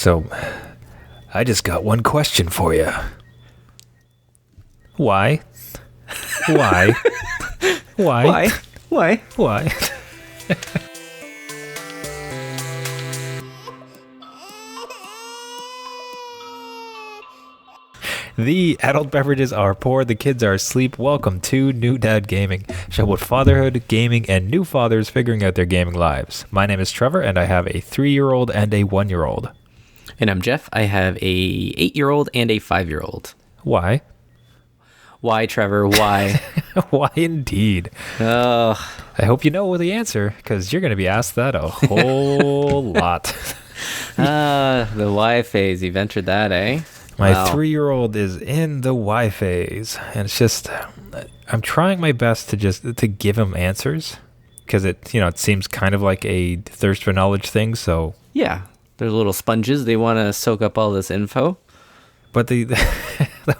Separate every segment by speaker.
Speaker 1: So, I just got one question for you. Why? Why? Why?
Speaker 2: Why?
Speaker 1: Why? The adult beverages are poured, the kids are asleep. Welcome to New Dad Gaming, show about fatherhood, gaming, and new fathers figuring out their gaming lives. My name is Trevor, and I have a 3-year-old and a 1-year-old.
Speaker 2: And I'm Jeff. I have a 8-year-old and a 5-year-old.
Speaker 1: Why?
Speaker 2: Why, Trevor? Why?
Speaker 1: Why indeed?
Speaker 2: Oh,
Speaker 1: I hope you know the answer, because you're going to be asked that a whole lot.
Speaker 2: the Y phase. You've entered that, eh?
Speaker 1: My
Speaker 2: Wow.
Speaker 1: 3-year-old is in the Y phase, and it's just, I'm trying my best to give him answers, because it seems kind of like a thirst for knowledge thing. So
Speaker 2: Yeah, they're little sponges. They want to soak up all this info.
Speaker 1: but the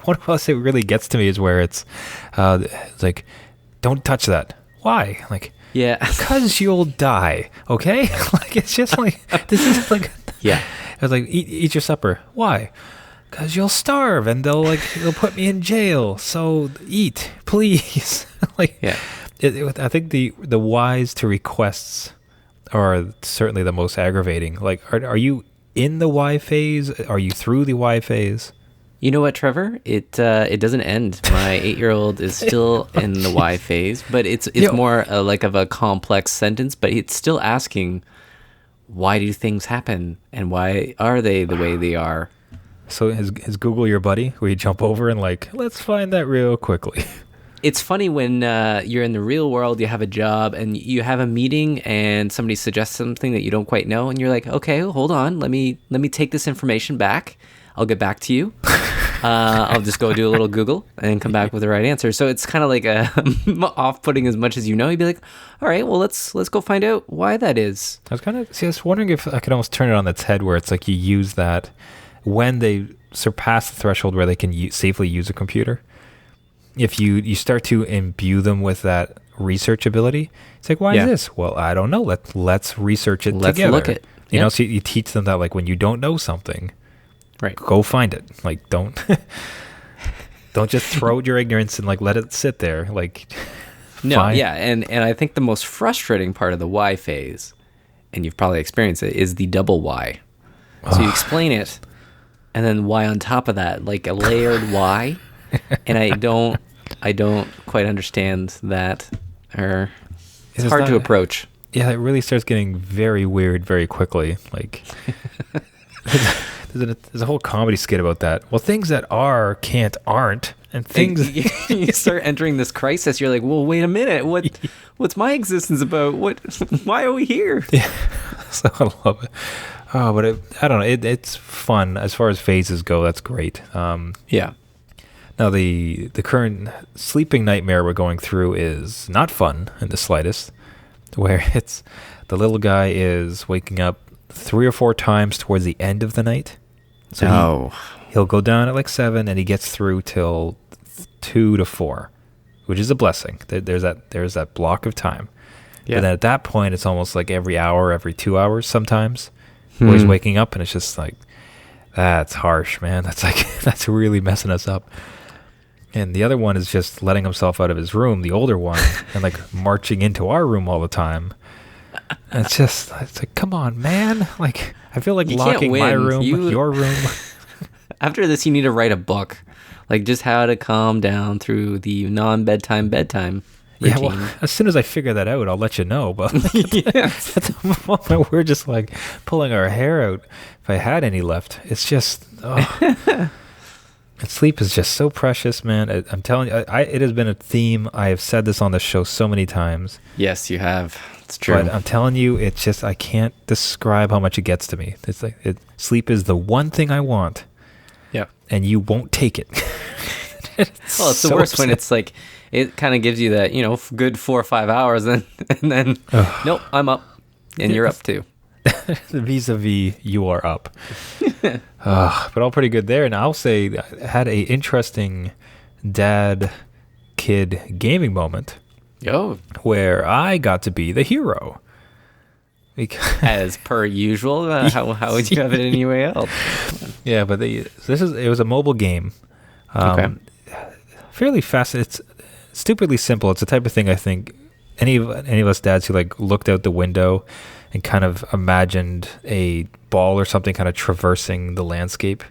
Speaker 1: one of us it really gets to me is where it's like, don't touch that. Why? Like,
Speaker 2: Yeah.
Speaker 1: because you'll die. Okay. Like, it's just like, this is like,
Speaker 2: Yeah.
Speaker 1: it's like, eat your supper. Why? Because you'll starve and they'll put me in jail. So eat, please. Like,
Speaker 2: Yeah.
Speaker 1: I think the whys to requests are certainly the most aggravating. Like, are you in the Y phase? Are you through the Y phase?
Speaker 2: You know what, Trevor? It doesn't end. My 8-year-old is still in the Y phase, but it's more like of a complex sentence. But it's still asking, why do things happen, and why are they the way they are?
Speaker 1: So is Google your buddy where you jump over and like, let's find that real quickly?
Speaker 2: It's funny when you're in the real world, you have a job and you have a meeting and somebody suggests something that you don't quite know. And you're like, okay, hold on. Let me take this information back. I'll get back to you. I'll just go do a little Google and come back with the right answer. So it's kind of like off-putting as much as you know. You'd be like, all right, well, let's go find out why that is.
Speaker 1: I was wondering if I could almost turn it on its head where it's like you use that when they surpass the threshold where they can safely use a computer. If you start to imbue them with that research ability, it's like, why is this? Well, I don't know. Let's research it together.
Speaker 2: Let's look it.
Speaker 1: You know, so you teach them that, like, when you don't know something,
Speaker 2: right,
Speaker 1: go find it. Like, don't just throw out your ignorance and like let it sit there. Like,
Speaker 2: no,
Speaker 1: fine.
Speaker 2: yeah, and I think the most frustrating part of the Y phase, and you've probably experienced it, is the double Y. So you explain it, and then Y on top of that, like a layered Y. And I don't quite understand that, or it's hard to approach.
Speaker 1: Yeah, it really starts getting very weird very quickly. Like, there's a whole comedy skit about that. Well, things that are can't aren't, and things
Speaker 2: you start entering this crisis. You're like, well, wait a minute, what's my existence about? Why are we here?
Speaker 1: Yeah, so I love it. Oh, but I don't know. It's fun as far as phases go. That's great.
Speaker 2: Yeah.
Speaker 1: Now, the current sleeping nightmare we're going through is not fun in the slightest, where it's the little guy is waking up 3 or 4 times towards the end of the night. So he'll go down at like 7 and he gets through till 2 to 4, which is a blessing. There's that block of time. Yeah. But then at that point, it's almost like every hour, every 2 hours sometimes, where he's waking up, and it's just like, that's harsh, man. That's really messing us up. And the other one is just letting himself out of his room, the older one, and like marching into our room all the time. And it's like, come on, man. Like, I feel like you locking my room, your room.
Speaker 2: After this, you need to write a book, like just how to calm down through the non-bedtime routine.
Speaker 1: Yeah, well, as soon as I figure that out, I'll let you know. But like, at the moment, we're just like pulling our hair out. If I had any left, it's just... And sleep is just so precious, man. I'm telling you, it has been a theme. I have said this on the show so many times.
Speaker 2: Yes, you have. It's true.
Speaker 1: But I'm telling you, it's just, I can't describe how much it gets to me. It's like, sleep is the one thing I want.
Speaker 2: Yeah.
Speaker 1: And you won't take it.
Speaker 2: Well, it's the worst when it's like, it kind of gives you that, good 4 or 5 hours, and then, nope, I'm up. And you're up too.
Speaker 1: Vis-a-vis, you are up. But all pretty good there. And I'll say I had a interesting dad-kid gaming moment
Speaker 2: Oh.
Speaker 1: where I got to be the hero.
Speaker 2: As per usual. How would you have it anyway else?
Speaker 1: Yeah, but it was a mobile game.
Speaker 2: Okay.
Speaker 1: Fairly fast. It's stupidly simple. It's the type of thing I think any of us dads who like looked out the window and kind of imagined a ball or something kind of traversing the landscape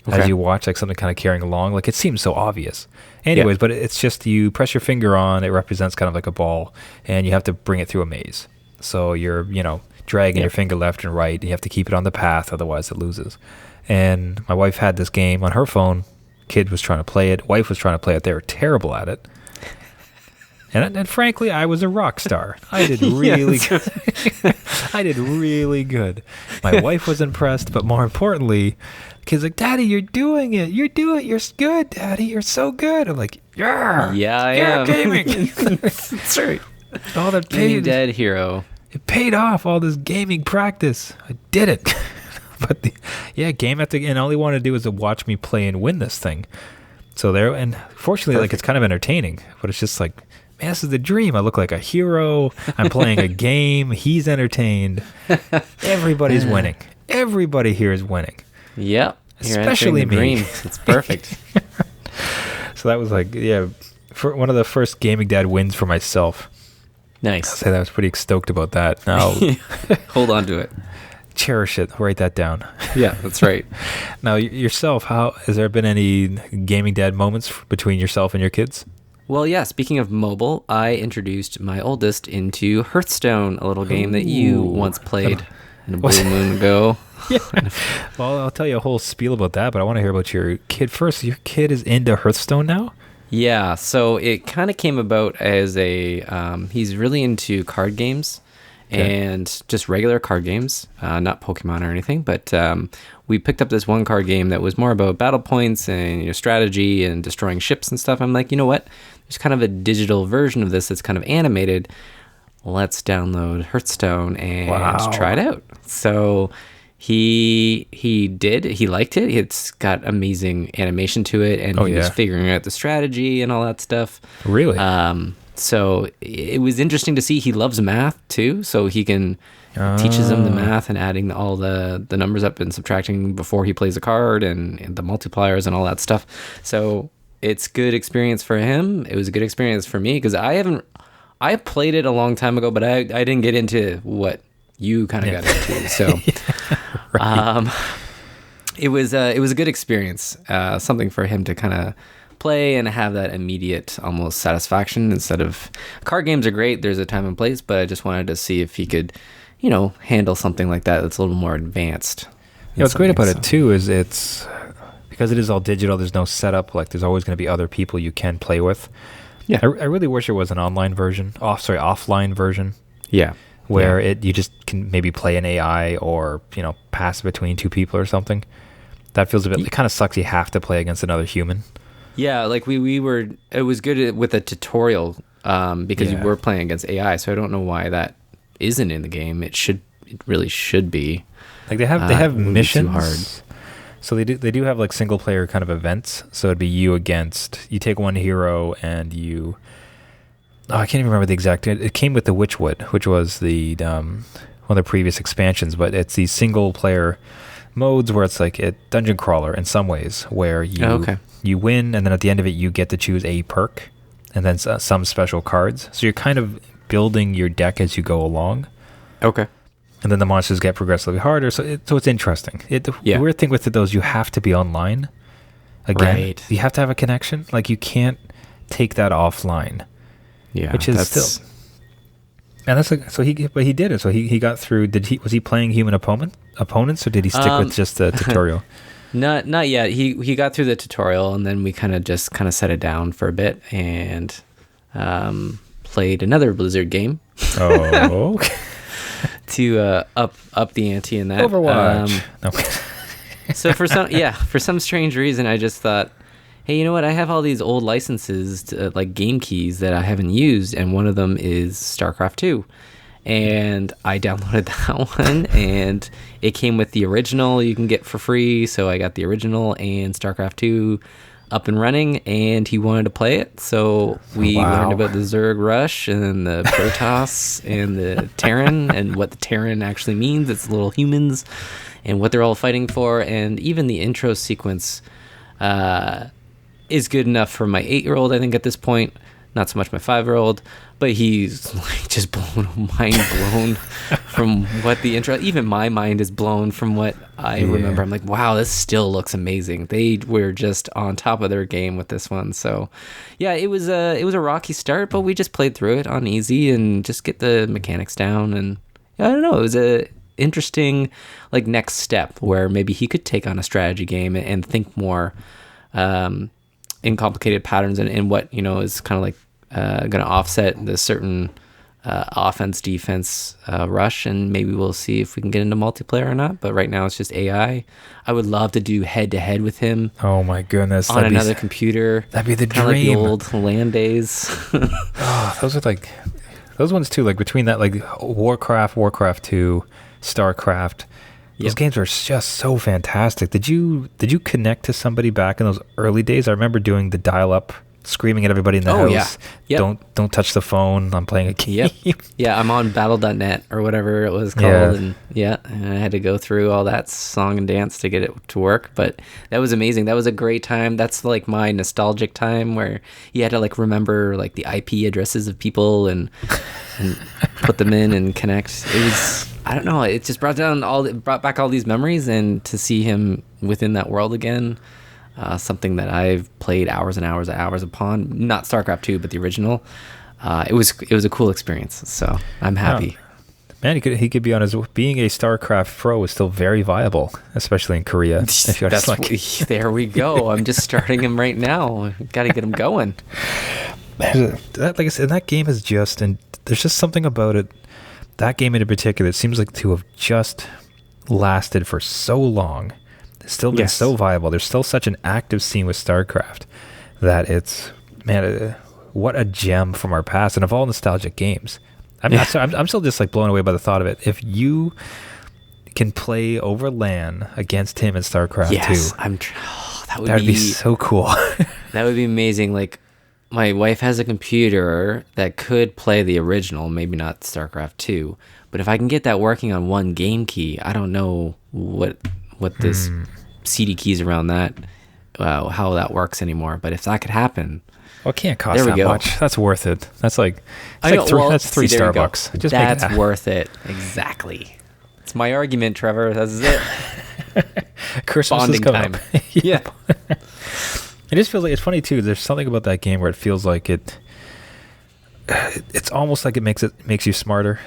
Speaker 1: as you watch, like something kind of carrying along. Like it seems so obvious. Anyways, but it's just you press your finger on, it represents kind of like a ball, and you have to bring it through a maze. So you're, dragging your finger left and right. You have to keep it on the path, otherwise it loses. And my wife had this game on her phone. Kid was trying to play it. Wife was trying to play it. They were terrible at it. And frankly, I was a rock star. I did really good. I did really good. My wife was impressed, but more importantly, the kid's like, "Daddy, you're doing it. You're good, Daddy. You're so good." I'm like, "Yeah,
Speaker 2: I am
Speaker 1: gaming."
Speaker 2: That's right.
Speaker 1: All that
Speaker 2: Gaming Dad hero.
Speaker 1: It paid off. All this gaming practice. I did it. But game after game. And all he wanted to do was to watch me play and win this thing. So and fortunately, like it's kind of entertaining, but it's just like, man, this is the dream. I look like a hero. I'm playing a game. He's entertained. Everybody's winning. Everybody here is winning.
Speaker 2: Yep.
Speaker 1: Especially me.
Speaker 2: Dream. It's perfect.
Speaker 1: So that was like, for one of the first gaming dad wins for myself.
Speaker 2: Nice.
Speaker 1: I'll say that I was pretty stoked about that. Now,
Speaker 2: hold on to it.
Speaker 1: Cherish it. Write that down.
Speaker 2: Yeah, that's right.
Speaker 1: Now, yourself, has there been any gaming dad moments between yourself and your kids?
Speaker 2: Well, yeah, speaking of mobile, I introduced my oldest into Hearthstone, a little game that you once played in a blue moon ago.
Speaker 1: Yeah. Well, I'll tell you a whole spiel about that, but I want to hear about your kid first. Your kid is into Hearthstone now?
Speaker 2: Yeah, so it kind of came about as he's really into card games and just regular card games, not Pokemon or anything, but we picked up this one card game that was more about battle points and strategy and destroying ships and stuff. I'm like, you know what? There's kind of a digital version of this that's kind of animated. Let's download Hearthstone and try it out. So he did. He liked it. It's got amazing animation to it, and he was figuring out the strategy and all that stuff.
Speaker 1: Really?
Speaker 2: So it was interesting to see. He loves math too, so he can teaches him the math and adding all the numbers up and subtracting before he plays a card and the multipliers and all that stuff. So it's good experience for him. It was a good experience for me because I played it a long time ago, but I didn't get into what you kind of got into. So it was a good experience, something for him to kind of play and have that immediate almost satisfaction instead of card games are great. There's a time and place, but I just wanted to see if he could, handle something like that that's a little more advanced.
Speaker 1: Yeah, what's great about it too is it's because it is all digital. There's no setup. Like there's always going to be other people you can play with. Yeah, I really wish there was an online version. Offline version.
Speaker 2: Yeah,
Speaker 1: where you just can maybe play an AI or pass between two people or something. That feels a bit. It kind of sucks. You have to play against another human.
Speaker 2: Yeah, like we were. It was good with a tutorial because you were playing against AI. So I don't know why that isn't in the game. It really should be. Like they have missions. Too hard.
Speaker 1: So they do have like single player kind of events. So it'd be you take one hero and you. Oh, I can't even remember the exact. It came with the Witchwood, which was the one of the previous expansions. But it's these single player modes where it's like a dungeon crawler in some ways, where you win, and then at the end of it you get to choose a perk, and then some special cards. So you're kind of building your deck as you go along.
Speaker 2: Okay.
Speaker 1: And then the monsters get progressively harder. So it's interesting. The weird thing with it though is you have to be online. Again, you have to have a connection. Like you can't take that offline.
Speaker 2: Yeah,
Speaker 1: which is still. And that's so he did it. So he got through. Was he playing human opponents, or did he stick with just the tutorial?
Speaker 2: Not yet. He got through the tutorial, and then we kind of set it down for a bit and played another Blizzard game.
Speaker 1: Oh.
Speaker 2: To up the ante in that
Speaker 1: Overwatch.
Speaker 2: So for some strange reason, I just thought, hey, you know what? I have all these old licenses, like game keys that I haven't used, and one of them is StarCraft 2. And I downloaded that one, and it came with the original you can get for free, so I got the original and StarCraft 2 up and running, and he wanted to play it. So we learned about the Zerg Rush and the Protoss and the Terran and what the Terran actually means. It's little humans and what they're all fighting for. And even the intro sequence is good enough for my 8-year-old, I think, at this point. Not so much my 5-year-old, but he's like just mind blown from what the intro. Even my mind is blown from what I remember. I'm like, wow, this still looks amazing. They were just on top of their game with this one. So, yeah, it was a rocky start, but we just played through it on easy and just get the mechanics down. And I don't know, it was a interesting like next step where maybe he could take on a strategy game and think more in complicated patterns and what is kind of like going to offset the certain offense defense rush, and maybe we'll see if we can get into multiplayer or not. But right now it's just AI. I would love to do head to head with him.
Speaker 1: Oh my goodness!
Speaker 2: On another computer.
Speaker 1: That'd be the
Speaker 2: dream.
Speaker 1: Like
Speaker 2: the old LAN days.
Speaker 1: Those are like those ones too. Like between that, like Warcraft 2, StarCraft. Those games are just so fantastic. Did you connect to somebody back in those early days? I remember doing the dial-up, screaming at everybody in the house.
Speaker 2: Yeah.
Speaker 1: Don't touch the phone. I'm playing a game.
Speaker 2: Yeah, I'm on battle.net or whatever it was called. And I had to go through all that song and dance to get it to work. But that was amazing. That was a great time. That's like my nostalgic time where you had to like remember like the IP addresses of people and put them in and connect. It was, I don't know, it just brought back all these memories, and to see him within that world again, something that I've played hours and hours and hours upon. Not StarCraft 2, but the original. It was a cool experience. So I'm happy.
Speaker 1: Man, he could be on his being a StarCraft pro is still very viable, especially in Korea.
Speaker 2: There we go. I'm just starting him right now. Got to get him going.
Speaker 1: Like I said, that game is just, and there's just something about it. That game in particular, it seems like to have just lasted for so long. It's still been so viable. There's still such an active scene with StarCraft that it's, man, what a gem from our past and of all nostalgic games. I'm still just like blown away by the thought of it. If you can play over LAN against him in StarCraft 2, that would be so cool.
Speaker 2: That would be amazing. Like, my wife has a computer that could play the original, maybe not StarCraft 2, but if I can get that working on one game key, I don't know what this CD keys around that, how that works anymore. But if that could happen,
Speaker 1: well, it can't cost that much. That's worth it. That's like that's three Starbucks.
Speaker 2: Just that's worth it. Exactly. It's my argument, Trevor. That's it.
Speaker 1: Christmas
Speaker 2: Bonding
Speaker 1: is coming
Speaker 2: time.
Speaker 1: up.
Speaker 2: Yeah.
Speaker 1: It just feels like, it's funny too. There's something about that game where it feels like it's almost like it makes you smarter,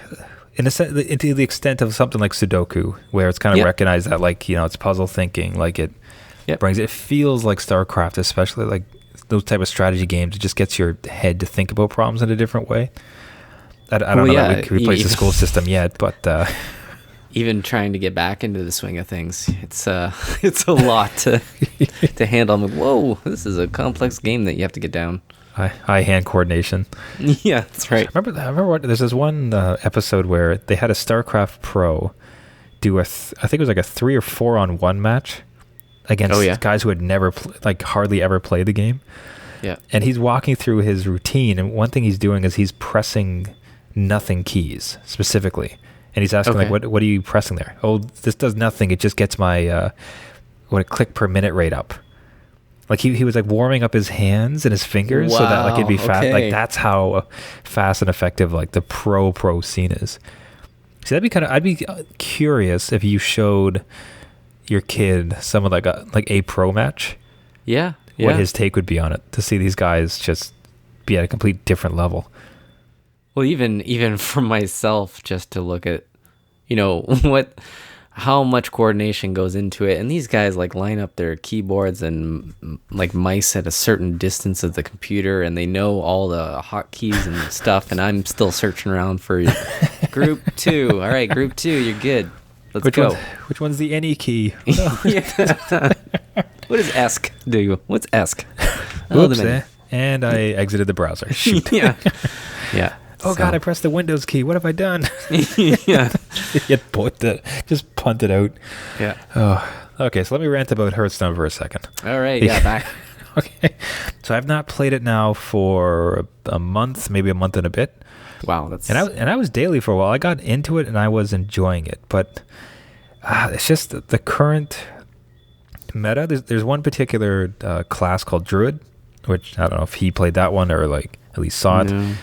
Speaker 1: in a sense, to the extent of something like Sudoku, where it's kind of recognized that like it's puzzle thinking, like it brings. It feels like StarCraft, especially like those type of strategy games. It just gets your head to think about problems in a different way. I don't know that we can replace the school system yet, but.
Speaker 2: Even trying to get back into the swing of things, it's a lot to handle. I'm like, whoa, this is a complex game that you have to get down.
Speaker 1: Eye hand coordination.
Speaker 2: Yeah, that's right.
Speaker 1: I remember there's this one episode where they had a StarCraft pro do I think it was like a 3 or 4 on 1 match against guys who had never hardly ever played the game.
Speaker 2: Yeah,
Speaker 1: and he's walking through his routine, and one thing he's doing is he's pressing nothing keys specifically. And he's asking, like, what are you pressing there? Oh, this does nothing. It just gets my click per minute rate up. Like he was like warming up his hands and his fingers so that like it'd be fast. Like that's how fast and effective like the pro scene is. See, I'd be curious if you showed your kid some of like a pro match.
Speaker 2: Yeah.
Speaker 1: What his take would be on it, to see these guys just be at a complete different level.
Speaker 2: Well, even for myself, just to look at, how much coordination goes into it. And these guys like line up their keyboards and like mice at a certain distance of the computer, and they know all the hotkeys and stuff. And I'm still searching around for group 2. All right, group 2, you're good. Let's go.
Speaker 1: Which one's the any key?
Speaker 2: What does ESC do? What's ESC?
Speaker 1: Oops, and I exited the browser. Shoot.
Speaker 2: Yeah.
Speaker 1: Oh God! I pressed the Windows key. What have I done?
Speaker 2: Yeah.
Speaker 1: Just punt it out.
Speaker 2: Yeah.
Speaker 1: Oh. Okay. So let me rant about Hearthstone for a second.
Speaker 2: All right. Yeah. Back.
Speaker 1: Okay. So I've not played it now for a month, maybe a month and a bit.
Speaker 2: Wow, that's
Speaker 1: And I was daily for a while. I got into it and I was enjoying it, but it's just the current meta. There's one particular class called Druid, which I don't know if he played that one or like at least saw it.
Speaker 2: No.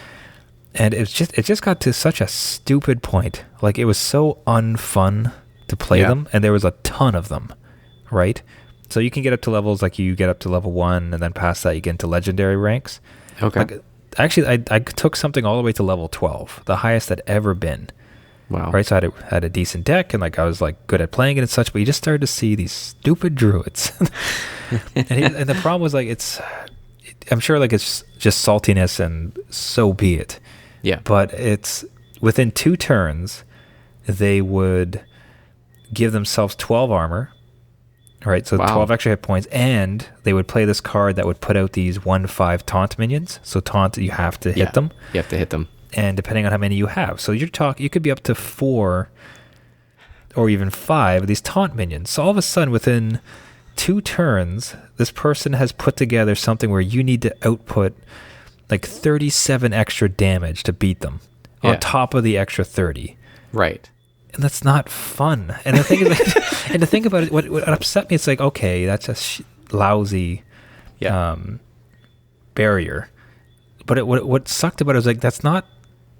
Speaker 1: And it just got to such a stupid point. Like it was so unfun to play them, and there was a ton of them, right? So you can get up to levels like you get up to level 1, and then past that you get into legendary ranks.
Speaker 2: Okay.
Speaker 1: Like, actually, I took something all the way to level 12, the highest I'd ever been.
Speaker 2: Wow.
Speaker 1: Right, so I had a decent deck, and like I was like good at playing it and such. But you just started to see these stupid druids, and the problem was like I'm sure like it's just saltiness, and so be it.
Speaker 2: Yeah.
Speaker 1: But it's within 2 turns, they would give themselves 12 armor, right? So 12 extra hit points, and they would play this card that would put out these 1/5 taunt minions. So taunt, you have to hit them.
Speaker 2: You have to hit them.
Speaker 1: And depending on how many you have. So you could be up to 4 or even 5 of these taunt minions. So all of a sudden, within 2 turns, this person has put together something where you need to output like 37 extra damage to beat them on top of the extra 30.
Speaker 2: Right.
Speaker 1: And that's not fun. And the thing is, like, and to think about it, what upset me, it's like, okay, that's a lousy barrier. But what sucked about it was like,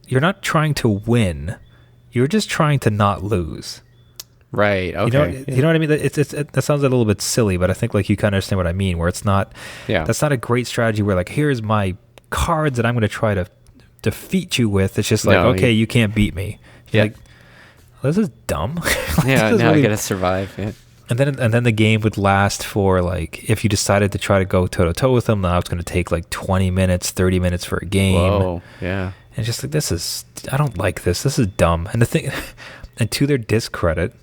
Speaker 1: you're not trying to win. You're just trying to not lose.
Speaker 2: Right. Okay.
Speaker 1: You know what I mean? That sounds a little bit silly, but I think like you kind of understand what I mean, where it's not, that's not a great strategy where like, here's my cards that I'm going to try to defeat you with. It's just like, okay, you can't beat me. You're like, this is dumb.
Speaker 2: Like, now I gotta survive. Yeah.
Speaker 1: And then the game would last for like, if you decided to try to go toe to toe with them, now it's going to take like 20 minutes, 30 minutes for a game.
Speaker 2: Whoa, yeah.
Speaker 1: And just like, I don't like this. This is dumb. And the thing, and to their discredit,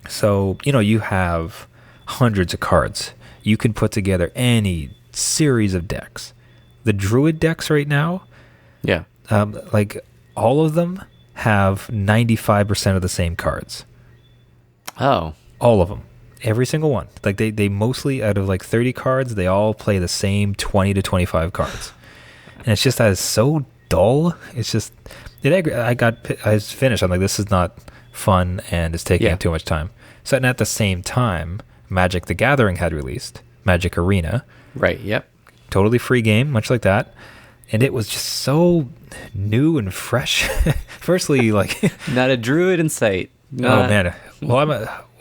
Speaker 1: so you have hundreds of cards. You can put together any series of decks. The Druid decks right now, like all of them have 95% of the same cards.
Speaker 2: Oh.
Speaker 1: All of them. Every single one. Like they mostly, out of like 30 cards, they all play the same 20 to 25 cards. And it's just that it's so dull. It's just, I was finished. I'm like, this is not fun, and it's taking up too much time. So, and at the same time, Magic the Gathering had released Magic Arena.
Speaker 2: Right, yep.
Speaker 1: Totally free game, much like that. And it was just so new and fresh. Firstly, like
Speaker 2: not a druid in sight.
Speaker 1: Oh man. Well,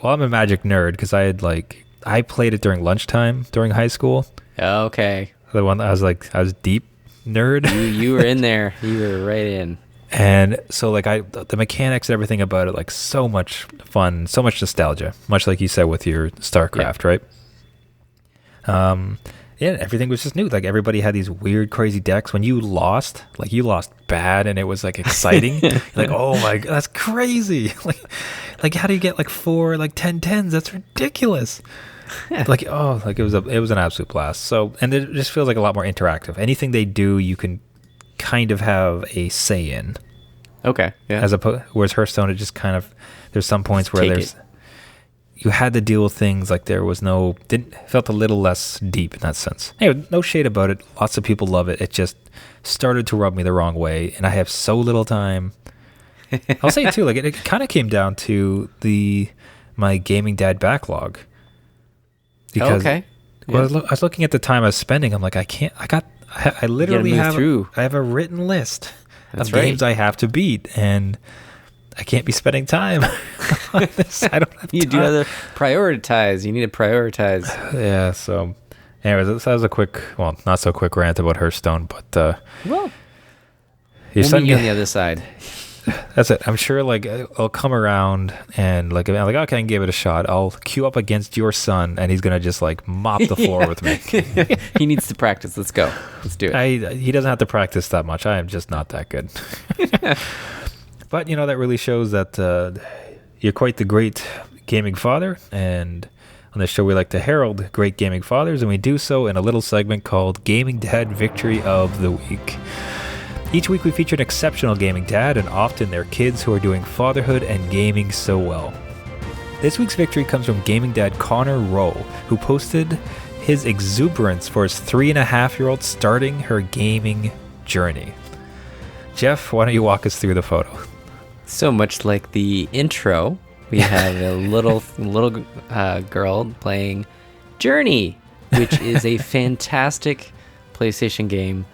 Speaker 1: I'm a Magic nerd because I played it during lunchtime during high school.
Speaker 2: Okay.
Speaker 1: The one I was deep nerd.
Speaker 2: You were in there. You were right in.
Speaker 1: And so like the mechanics and everything about it, like so much fun, so much nostalgia, much like you said with your StarCraft, right? Yeah, everything was just new. Like everybody had these weird, crazy decks. When you lost bad, and it was like exciting. Like, oh my god, that's crazy! Like how do you get like 4 like 10/10s? That's ridiculous. Like it was an absolute blast. So, and it just feels like a lot more interactive. Anything they do, you can kind of have a say in.
Speaker 2: Okay. Yeah.
Speaker 1: Whereas Hearthstone, it just kind of, there's some points where you had to deal with things like felt a little less deep in that sense. Anyway, no shade about it. Lots of people love it. It just started to rub me the wrong way, and I have so little time. I'll say too, like it kind of came down to my gaming dad backlog. Because I was looking at the time I was spending. I'm like, I literally have a written list of games I have to beat, and I can't be spending time on this. I don't have time.
Speaker 2: You do have to prioritize. You need to prioritize.
Speaker 1: Yeah, so anyways, that was a quick, well, not so quick rant about Hearthstone, but
Speaker 2: we'll meet you on the other side.
Speaker 1: That's it. I'm sure like I'll come around and like I'm like, okay, I can give it a shot. I'll queue up against your son, and he's gonna just like mop the floor with me.
Speaker 2: He needs to practice. Let's go. Let's do it.
Speaker 1: He doesn't have to practice that much. I am just not that good. But that really shows that you're quite the great gaming father. And on this show, we like to herald great gaming fathers, and we do so in a little segment called Gaming Dad Victory of the Week. Each week we feature an exceptional gaming dad, and often their kids who are doing fatherhood and gaming so well. This week's victory comes from gaming dad Connor Rowe, who posted his exuberance for his 3.5-year-old starting her gaming journey. Jeff, why don't you walk us through the photo?
Speaker 2: So much like the intro, we have a little girl playing Journey, which is a fantastic PlayStation game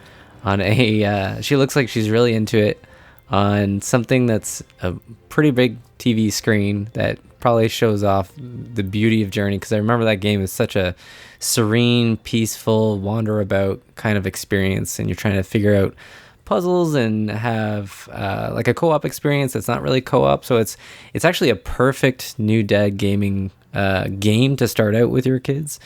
Speaker 2: on a she looks like she's really into it on something that's a pretty big TV screen that probably shows off the beauty of Journey, because I remember that game is such a serene, peaceful, wander about kind of experience, and you're trying to figure out puzzles and have like a co-op experience that's not really co-op. So it's actually a perfect new dad gaming game to start out with your kids,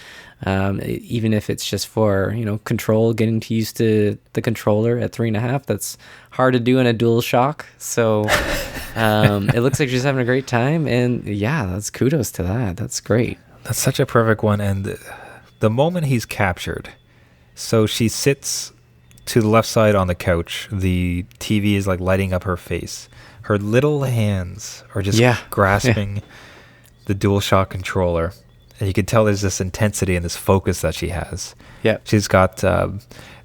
Speaker 2: even if it's just for, you know, control, getting used to the controller at 3.5. That's hard to do in a DualShock. So it looks like she's having a great time, and yeah, that's kudos to that. That's great.
Speaker 1: That's such a perfect one. And the moment he's captured, so she sits to the left side on the couch, the TV is like lighting up her face, her little hands are just grasping the DualShock controller, and you can tell there's this intensity and this focus that she has.
Speaker 2: Yeah,
Speaker 1: she's got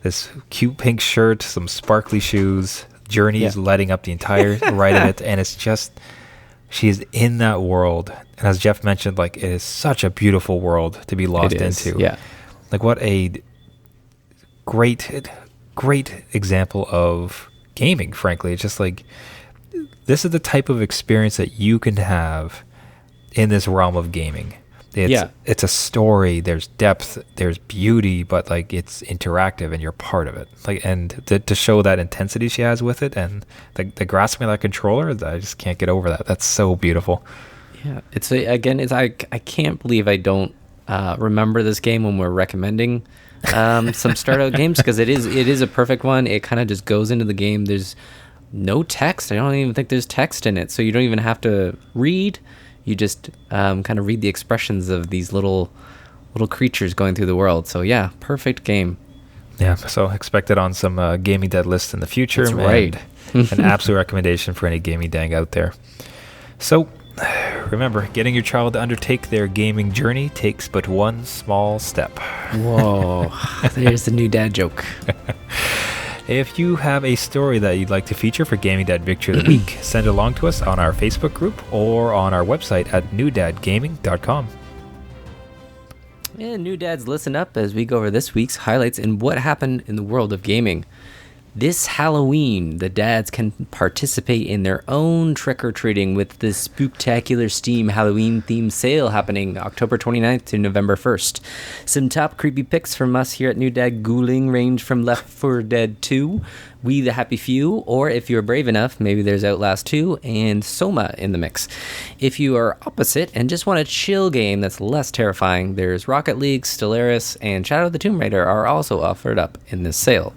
Speaker 1: this cute pink shirt, some sparkly shoes. Journey's lighting up the entire right of it, and it's just, she's in that world. And as Jeff mentioned, like, it is such a beautiful world to be lost into.
Speaker 2: Yeah,
Speaker 1: like, what a great example of gaming, frankly. It's just like, this is the type of experience that you can have in this realm of gaming. It's a story, there's depth, there's beauty, but like, it's interactive and you're part of it. Like, and to show that intensity she has with it, and the grasping of that controller, I just can't get over that. That's so beautiful.
Speaker 2: Yeah, I can't believe I don't remember this game when we're recommending some startup games, because it is a perfect one. It kind of just goes into the game. There's no text. I don't even think there's text in it, so you don't even have to read. You just kind of read the expressions of these little creatures going through the world. So yeah, perfect game.
Speaker 1: Yeah, so expect it on some Gaming Dad lists in the future.
Speaker 2: That's right.
Speaker 1: An absolute recommendation for any gaming dang out there. So remember, getting your child to undertake their gaming journey takes but one small step.
Speaker 2: Whoa, there's the new dad joke.
Speaker 1: If you have a story that you'd like to feature for Gaming Dad Victory of the Week, send it along to us on our Facebook group or on our website at newdadgaming.com.
Speaker 2: And new dads, listen up as we go over this week's highlights and what happened in the world of gaming. This Halloween, the dads can participate in their own trick-or-treating with the Spooktacular Steam Halloween-themed sale happening October 29th to November 1st. Some top creepy picks from us here at New Dad Ghouling range from Left 4 Dead 2, We the Happy Few, or if you're brave enough, maybe there's Outlast 2 and Soma in the mix. If you are opposite and just want a chill game that's less terrifying, there's Rocket League, Stellaris, and Shadow of the Tomb Raider are also offered up in this sale.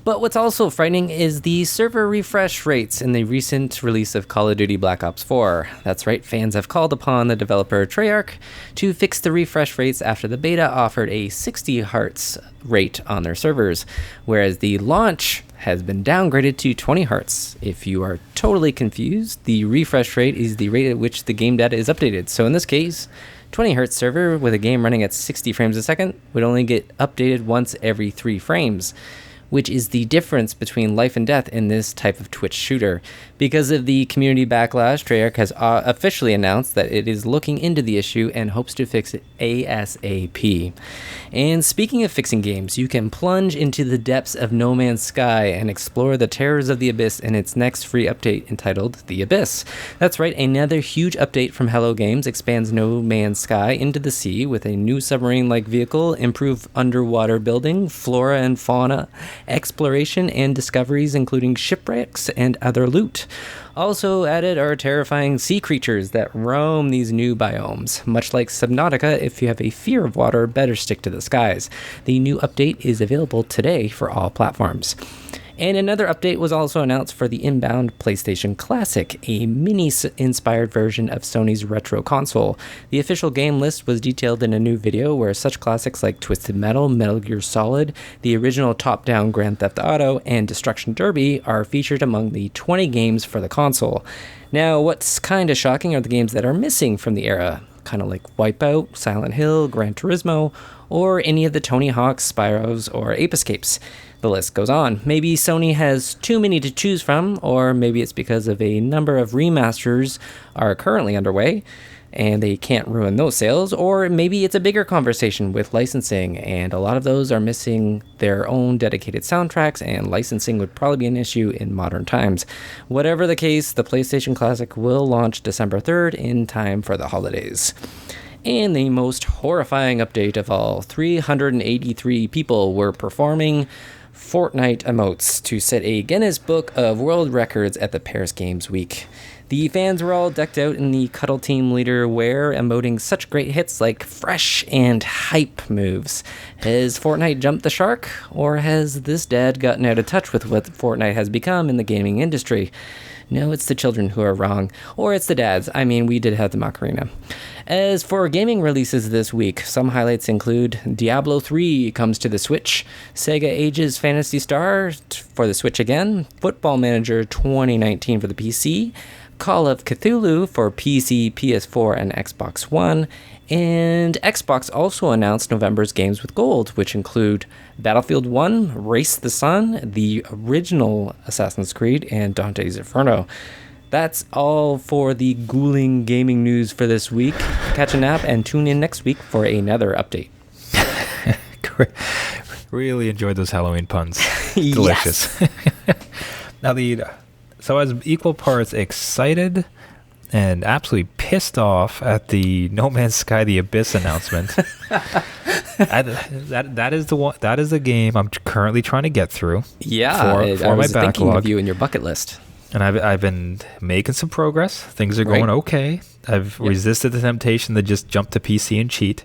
Speaker 2: But what's also frightening is the server refresh rates in the recent release of Call of Duty Black Ops 4. That's right, fans have called upon the developer Treyarch to fix the refresh rates after the beta offered a 60 Hz rate on their servers, whereas the launch has been downgraded to 20 Hz. If you are totally confused, the refresh rate is the rate at which the game data is updated. So in this case, 20 Hz server with a game running at 60 frames a second would only get updated once every 3 frames. Which is the difference between life and death in this type of Twitch shooter. Because of the community backlash, Treyarch has officially announced that it is looking into the issue and hopes to fix it ASAP. And speaking of fixing games, you can plunge into the depths of No Man's Sky and explore the terrors of the Abyss in its next free update entitled The Abyss. That's right, another huge update from Hello Games expands No Man's Sky into the sea with a new submarine-like vehicle, improved underwater building, flora and fauna, exploration and discoveries including shipwrecks and other loot. Also added are terrifying sea creatures that roam these new biomes. Much like Subnautica, if you have a fear of water, better stick to the skies. The new update is available today for all platforms. And another update was also announced for the inbound PlayStation Classic, a mini-inspired version of Sony's retro console. The official game list was detailed in a new video where such classics like Twisted Metal, Metal Gear Solid, the original top-down Grand Theft Auto, and Destruction Derby are featured among the 20 games for the console. Now, what's kind of shocking are the games that are missing from the era. kind of like Wipeout, Silent Hill, Gran Turismo, or any of the Tony Hawk's, Spyros, or Ape Escapes. The list goes on. Maybe Sony has too many to choose from, or maybe it's because of a number of remasters are currently underway, and they can't ruin those sales, or maybe it's a bigger conversation with licensing, and a lot of those are missing their own dedicated soundtracks, and licensing would probably be an issue in modern times. Whatever the case, the PlayStation Classic will launch December 3rd in time for the holidays. And the most horrifying update of all, 383 people were performing Fortnite emotes to set a Guinness Book of World Records at the Paris Games Week. The fans were all decked out in the Cuddle Team Leader wear, emoting such great hits like fresh and hype moves. Has Fortnite jumped the shark, or has this dad gotten out of touch with what Fortnite has become in the gaming industry? No, it's the children who are wrong. Or it's the dads. I mean, we did have the Macarena. As for gaming releases this week, some highlights include Diablo 3 comes to the Switch, Sega Ages Phantasy Star for the Switch again, Football Manager 2019 for the PC, Call of Cthulhu for PC, PS4, and Xbox One, and Xbox also announced November's games with gold, which include Battlefield 1, Race the Sun, the original Assassin's Creed, and Dante's Inferno. That's all for the ghouling gaming news for this week. Catch a nap and tune in next week for another update.
Speaker 1: Really enjoyed those Halloween puns. Delicious. Now, so I was equal parts excited and absolutely pissed off at the No Man's Sky: The Abyss announcement. That is the one. That is the game I'm currently trying to get through.
Speaker 2: Yeah,
Speaker 1: for my backlog.
Speaker 2: Thinking of you in your bucket list. And
Speaker 1: I've been making some progress. Things are going okay. I've resisted the temptation to just jump to PC and cheat.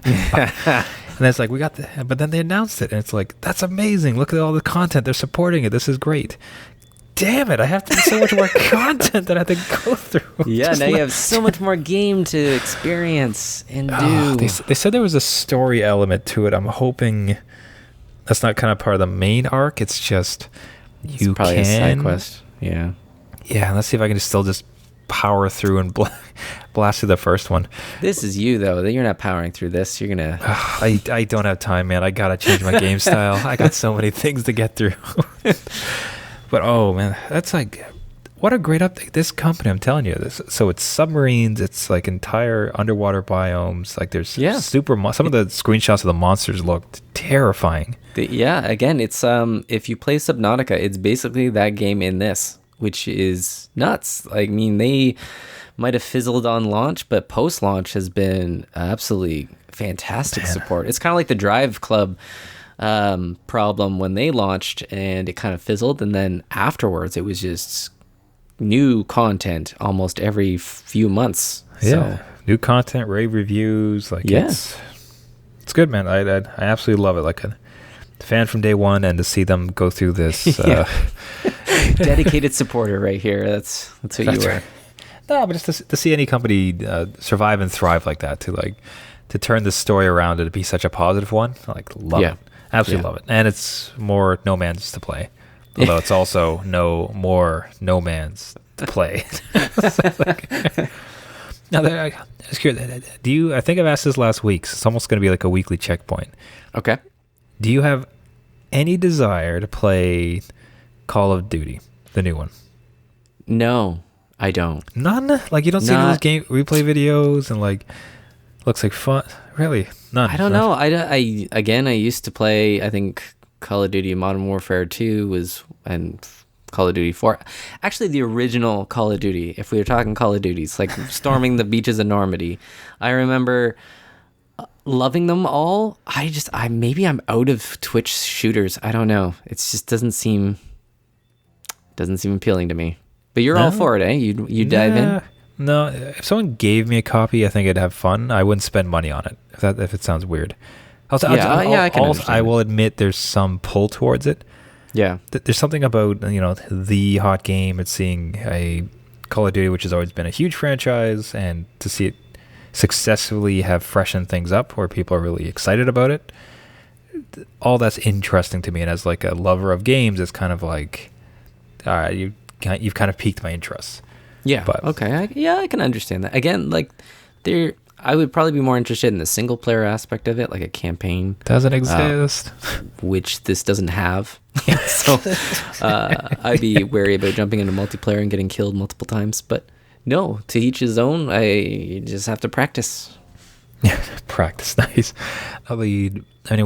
Speaker 1: And it's like, but then they announced it, and it's like, that's amazing. Look at all the content. They're supporting it. This is great. Damn it, I have to do so much more content that I have to go through.
Speaker 2: Yeah, now you have so much more game to experience and do.
Speaker 1: They said there was a story element to it. I'm hoping that's not kind of part of the main arc. It's just
Speaker 2: it's probably a side quest. Yeah.
Speaker 1: Yeah, let's see if I can still just power through and blast through the first one.
Speaker 2: This is you, though. You're not powering through this. You're going to...
Speaker 1: I don't have time, man. I got to change my game style. I got so many things to get through. But, oh, man, that's like... What a great update. This company, I'm telling you. So it's submarines. It's like entire underwater biomes. Like there's super... Some of the screenshots of the monsters looked terrifying.
Speaker 2: Again, it's if you play Subnautica, it's basically that game in this, which is nuts. I mean, they might have fizzled on launch, but post-launch has been absolutely fantastic support. It's kind of like the Drive Club problem when they launched, and it kind of fizzled, and then afterwards it was just new content almost every few months.
Speaker 1: Yeah, so. New content, rave reviews, like it's good, man. I absolutely love it. Like a fan from day one, and to see them go through this
Speaker 2: dedicated supporter right here. That's what you were.
Speaker 1: Right. No, but just to see any company survive and thrive like that, to turn the story around and to be such a positive one, like love it. Absolutely love it. And it's more No Man's to play. Although it's also no Man's to play. Now, I was curious, I think I've asked this last week, so it's almost going to be like a weekly checkpoint.
Speaker 2: Okay.
Speaker 1: Do you have any desire to play Call of Duty, the new one?
Speaker 2: No, I don't.
Speaker 1: None? Like, you don't see those game replay videos and, like, looks like fun? Really? None?
Speaker 2: I don't know. I used to play, I think, Call of Duty Modern Warfare 2 and Call of Duty 4. Actually, the original Call of Duty, if we were talking Call of Duties, like storming the beaches of Normandy. I remember loving them all. Maybe I'm out of Twitch shooters. I don't know. It just doesn't seem appealing to me. But you're all for it, eh? You dive in?
Speaker 1: No, if someone gave me a copy, I think I'd have fun. I wouldn't spend money on it, if it sounds weird. I can understand. I will admit there's some pull towards it.
Speaker 2: Yeah.
Speaker 1: There's something about, the hot game. It's seeing a Call of Duty, which has always been a huge franchise, and to see it successfully have freshened things up where people are really excited about it. All that's interesting to me. And as like a lover of games, it's kind of like, all right, you've kind of piqued my interest.
Speaker 2: Yeah. But, okay. I can understand that. Again, like I would probably be more interested in the single player aspect of it, like a campaign,
Speaker 1: Doesn't exist.
Speaker 2: which this doesn't have. So I'd be wary about jumping into multiplayer and getting killed multiple times. But no, to each his own. You just have to practice.
Speaker 1: Yeah, practice. Nice. We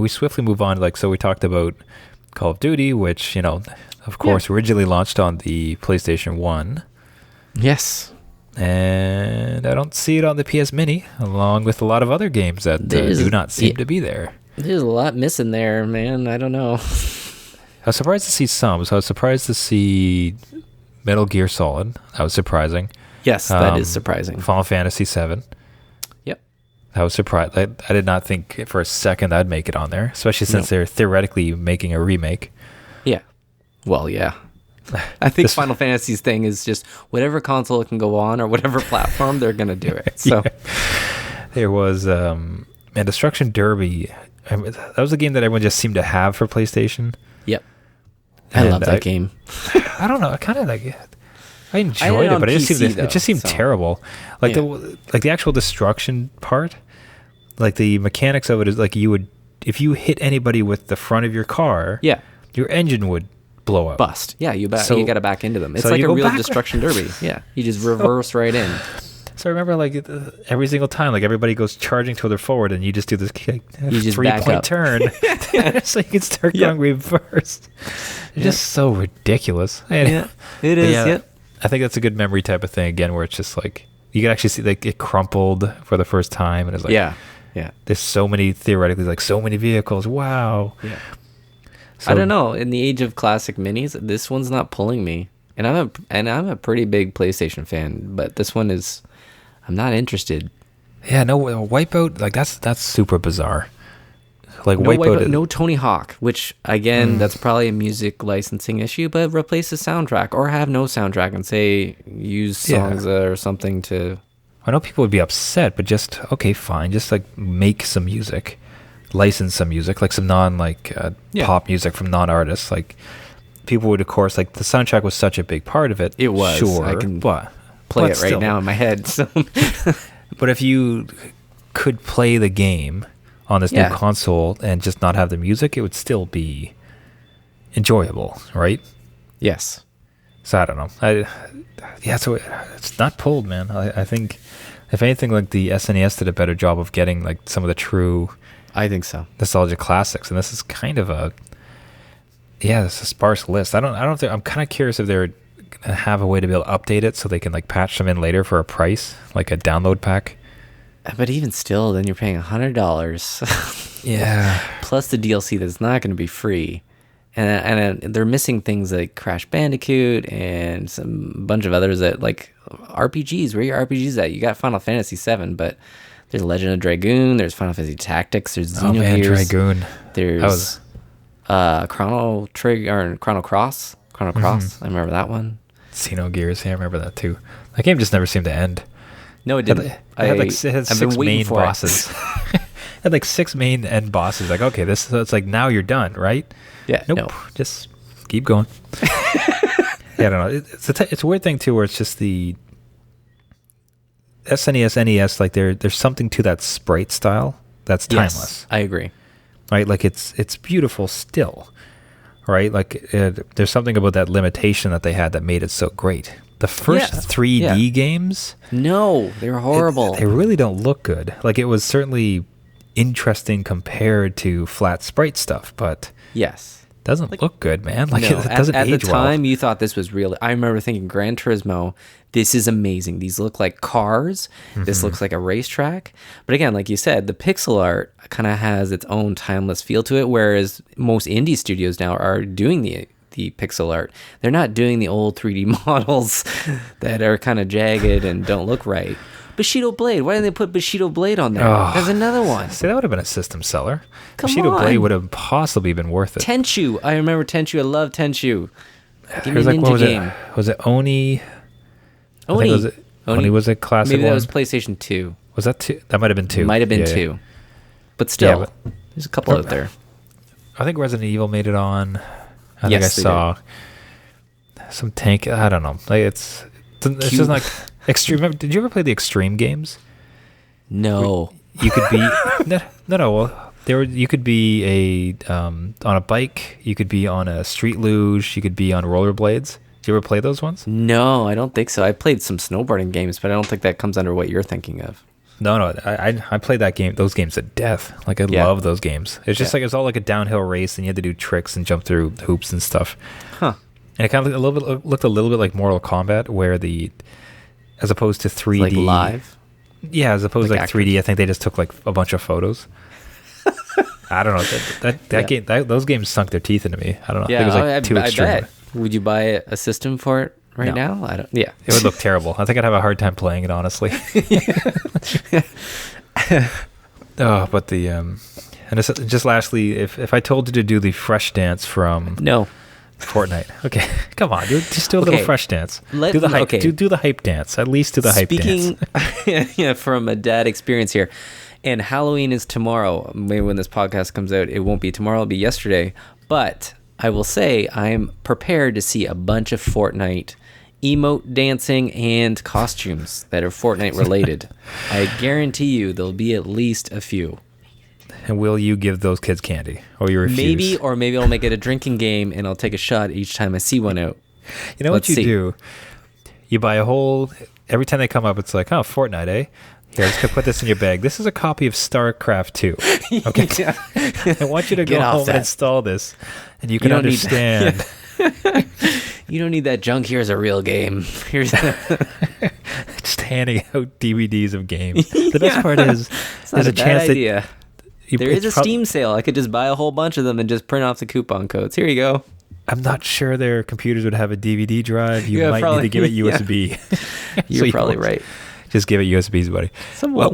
Speaker 1: swiftly move on. Like, so we talked about Call of Duty, which, of course, originally launched on the PlayStation 1.
Speaker 2: Yes.
Speaker 1: And I don't see it on the PS Mini, along with a lot of other games that do not seem to be there.
Speaker 2: There's a lot missing there, man. I don't know.
Speaker 1: I was surprised to see some. So I was surprised to see Metal Gear Solid. That was surprising.
Speaker 2: Yes, that is surprising.
Speaker 1: Final Fantasy 7.
Speaker 2: Yep.
Speaker 1: I was surprised. I did not think for a second I'd make it on there, especially since they're theoretically making a remake.
Speaker 2: Yeah. Well, yeah. I think Final Fantasy's thing is just whatever console it can go on or whatever platform, they're going to do it. So
Speaker 1: there was Destruction Derby. That was a game that everyone just seemed to have for PlayStation.
Speaker 2: Yep. I love that game.
Speaker 1: I don't know. I kind of like it. I enjoyed it, but it just seemed terrible. Like the actual destruction part, like the mechanics of it is like if you hit anybody with the front of your car, your engine would blow up.
Speaker 2: Bust. Yeah, you got to back into them. It's like a real destruction derby. Yeah, you just reverse right in.
Speaker 1: So I remember like every single time, like everybody goes charging toward forward, and you just do this
Speaker 2: you just
Speaker 1: 3-point turn, so you can start going reverse. It's just so ridiculous.
Speaker 2: Yeah, it is. Yeah.
Speaker 1: I think that's a good memory type of thing again, where it's just like you can actually see like it crumpled for the first time, and it's like
Speaker 2: yeah.
Speaker 1: There's so many theoretically like so many vehicles. Wow.
Speaker 2: Yeah. So, I don't know. In the age of classic minis, this one's not pulling me, and I'm a pretty big PlayStation fan, but this one is. I'm not interested.
Speaker 1: Yeah, no Wipeout. Like that's super bizarre. Like
Speaker 2: no Wipeout, no Tony Hawk, which again, that's probably a music licensing issue. But replace the soundtrack, or have no soundtrack, and say use songs or something to.
Speaker 1: I know people would be upset, but just okay, fine. Just like make some music, license some music, like some pop music from non-artists. Like people would, of course, like the soundtrack was such a big part of it.
Speaker 2: It was.
Speaker 1: Sure,
Speaker 2: I can play it right now in my head. So.
Speaker 1: But if you could play the game on this new console and just not have the music, it would still be enjoyable, right?
Speaker 2: Yes.
Speaker 1: So I don't know. So it's not pulled, man. I think if anything, like the SNES did a better job of getting like some of the true.
Speaker 2: I think so.
Speaker 1: Nostalgia classics, and this is kind of it's a sparse list. I don't think I'm kind of curious if they're gonna have a way to be able to update it so they can like patch them in later for a price, like a download pack.
Speaker 2: But even still, then you're paying $100.
Speaker 1: Yeah.
Speaker 2: Plus the DLC that's not going to be free, and they're missing things like Crash Bandicoot and some bunch of others that like RPGs. Where are your RPGs at? You got Final Fantasy VII, but there's Legend of Dragoon. There's Final Fantasy Tactics. There's Xenogears.
Speaker 1: Dragoon.
Speaker 2: There's Chrono Trigger or Chrono Cross. I remember that one.
Speaker 1: Xenogears. Yeah, I remember that too. That game just never seemed to end.
Speaker 2: No, it didn't.
Speaker 1: It had 6 main bosses. It had like 6 main end bosses. Like, okay, so it's like now you're done, right?
Speaker 2: Yeah.
Speaker 1: Nope.
Speaker 2: No.
Speaker 1: Just keep going. Yeah, I don't know. It's a weird thing too, where it's just the SNES, NES. Like there's something to that sprite style that's timeless.
Speaker 2: Yes, I agree.
Speaker 1: Right, like it's beautiful still. Right, like there's something about that limitation that they had that made it so great. The first 3D games,
Speaker 2: no, they were horrible.
Speaker 1: They really don't look good. Like it was certainly interesting compared to flat sprite stuff, but doesn't look good, man. Like it doesn't age well.
Speaker 2: At the time, you thought this was real. I remember thinking Gran Turismo, this is amazing. These look like cars. This looks like a racetrack. But again, like you said, the pixel art kind of has its own timeless feel to it, whereas most indie studios now are doing the pixel art. They're not doing the old 3D models that are kind of jagged and don't look right. Bushido Blade. Why didn't they put Bushido Blade on there? There's another one.
Speaker 1: See, that would have been a system seller.
Speaker 2: Bushido
Speaker 1: Blade would have possibly been worth it.
Speaker 2: Tenchu. I remember Tenchu. I love Tenchu.
Speaker 1: Give me a ninja game. Was it Oni? Oni was a classic one.
Speaker 2: Maybe that was PlayStation 2.
Speaker 1: Was that 2? That might have been 2.
Speaker 2: Might have been 2. But still, there's a couple out there.
Speaker 1: I think Resident Evil made it on. I think I saw some tank. I don't know. Like it's just like extreme. Did you ever play the Extreme games?
Speaker 2: No.
Speaker 1: You could be no. Well, you could be on a bike. You could be on a street luge. You could be on rollerblades. Did you ever play those ones?
Speaker 2: No, I don't think so. I played some snowboarding games, but I don't think that comes under what you're thinking of.
Speaker 1: No. I played those games to death. Like I love those games. It's just like it's all like a downhill race, and you had to do tricks and jump through hoops and stuff.
Speaker 2: Huh.
Speaker 1: And it kind of looked a little bit like Mortal Kombat, where as opposed to 3D,
Speaker 2: like live.
Speaker 1: Yeah, as opposed to like 3D, I think they just took like a bunch of photos. I don't know. That game, those games sunk their teeth into me. I don't know.
Speaker 2: Yeah,
Speaker 1: I think it was like too extreme.
Speaker 2: I bet. Would you buy a system for it now? I don't. Yeah,
Speaker 1: it would look terrible. I think I'd have a hard time playing it, honestly. Oh, but and just lastly, if I told you to do the fresh dance from Fortnite, okay, come on, dude, just do a little fresh dance. Do the hype. Okay. Do the hype dance. At least do the hype dance.
Speaker 2: Speaking, from a dad experience here. And Halloween is tomorrow. Maybe when this podcast comes out, it won't be tomorrow. It'll be yesterday. But I will say I'm prepared to see a bunch of Fortnite emote dancing and costumes that are Fortnite related. I guarantee you there'll be at least a few.
Speaker 1: And will you give those kids candy? Or you refuse?
Speaker 2: Maybe I'll make it a drinking game and I'll take a shot each time I see one out.
Speaker 1: You know what you do? You buy every time they come up, it's like, oh, Fortnite, eh? Here, let's go put this in your bag. This is a copy of StarCraft 2. Okay. I want you to go home and install this, and you can understand.
Speaker 2: You don't need that junk. Here's a real game. Here's
Speaker 1: just handing out DVDs of games. The best part is there's a chance
Speaker 2: idea. There is a Steam sale. I could just buy a whole bunch of them and just print off the coupon codes. Here you go.
Speaker 1: I'm not sure their computers would have a DVD drive. You might need to give it USB.
Speaker 2: You're probably right.
Speaker 1: Just give it USBs, buddy.
Speaker 2: Well,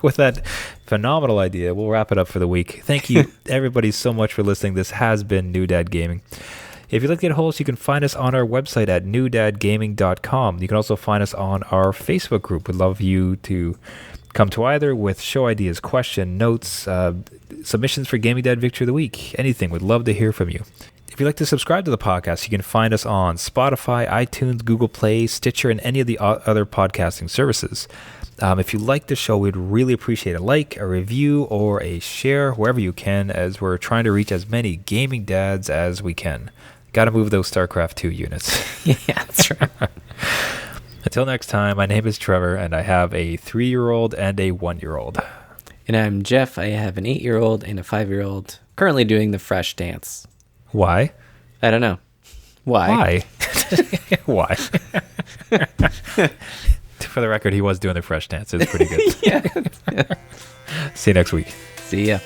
Speaker 1: with that phenomenal idea, we'll wrap it up for the week. Thank you, everybody, so much for listening. This has been New Dad Gaming. If you'd like to get a hold of us, you can find us on our website at newdadgaming.com. You can also find us on our Facebook group. We'd love you to come to either with show ideas, question, notes, submissions for Gaming Dad Victory of the Week. Anything. We'd love to hear from you. If you'd like to subscribe to the podcast, you can find us on Spotify, iTunes, Google Play, Stitcher, and any of the other podcasting services. If you like the show, we'd really appreciate a like, a review, or a share wherever you can, as we're trying to reach as many gaming dads as we can. Got to move those StarCraft 2 units.
Speaker 2: Yeah, that's right.
Speaker 1: Until next time, my name is Trevor, and I have a 3-year-old and a 1-year-old.
Speaker 2: And I'm Jeff. I have an 8-year-old and a 5-year-old, currently doing the fresh dance.
Speaker 1: Why?
Speaker 2: I don't know. Why?
Speaker 1: Why? For the record, he was doing the fresh dance. It was pretty good.
Speaker 2: Yeah.
Speaker 1: See you next week.
Speaker 2: See ya.